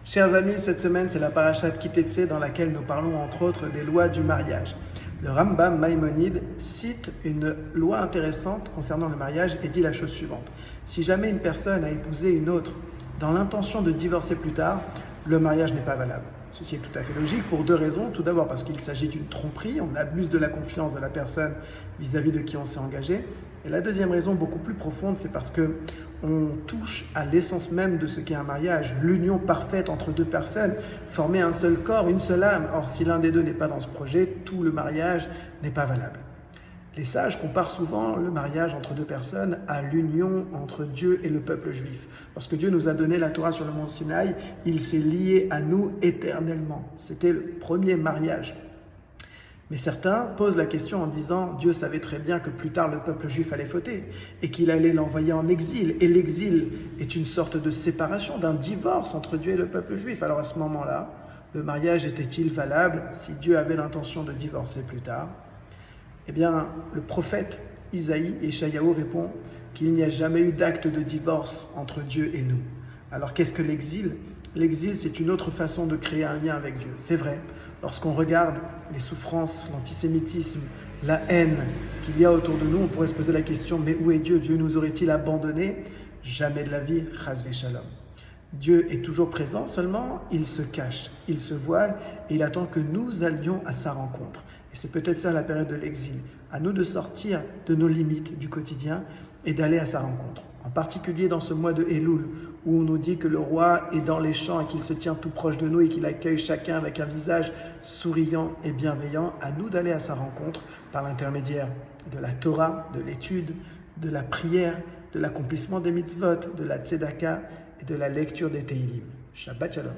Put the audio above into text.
Chers amis, cette semaine, c'est la parashat Kitetsé dans laquelle nous parlons entre autres des lois du mariage. Le Rambam Maïmonide cite une loi intéressante concernant le mariage et dit la chose suivante. Si jamais une personne a épousé une autre dans l'intention de divorcer plus tard, le mariage n'est pas valable. Ceci est tout à fait logique pour deux raisons. Tout d'abord parce qu'il s'agit d'une tromperie, on abuse de la confiance de la personne vis-à-vis de qui on s'est engagé. Et la deuxième raison, beaucoup plus profonde, c'est parce que on touche à l'essence même de ce qu'est un mariage, l'union parfaite entre deux personnes, former un seul corps, une seule âme. Or, si l'un des deux n'est pas dans ce projet, tout le mariage n'est pas valable. Les sages comparent souvent le mariage entre deux personnes à l'union entre Dieu et le peuple juif. Lorsque Dieu nous a donné la Torah sur le mont Sinaï, il s'est lié à nous éternellement. C'était le premier mariage. Mais certains posent la question en disant Dieu savait très bien que plus tard le peuple juif allait fauter et qu'il allait l'envoyer en exil. Et l'exil est une sorte de séparation, d'un divorce entre Dieu et le peuple juif. Alors à ce moment-là, le mariage était-il valable si Dieu avait l'intention de divorcer plus tard? Eh bien, le prophète Isaïe et Shayahu répond qu'il n'y a jamais eu d'acte de divorce entre Dieu et nous. Alors qu'est-ce que l'exil? L'exil, c'est une autre façon de créer un lien avec Dieu. C'est vrai, lorsqu'on regarde les souffrances, l'antisémitisme, la haine qu'il y a autour de nous, on pourrait se poser la question, mais où est Dieu? Dieu nous aurait-il abandonnés? Jamais de la vie, chas v'shalom. Dieu est toujours présent, seulement il se cache, il se voile et il attend que nous allions à sa rencontre. Et c'est peut-être ça la période de l'exil, à nous de sortir de nos limites du quotidien et d'aller à sa rencontre. En particulier dans ce mois de Elul, où on nous dit que le roi est dans les champs et qu'il se tient tout proche de nous et qu'il accueille chacun avec un visage souriant et bienveillant, à nous d'aller à sa rencontre par l'intermédiaire de la Torah, de l'étude, de la prière, de l'accomplissement des mitzvot, de la tzedaka et de la lecture des Teilim. Shabbat Shalom.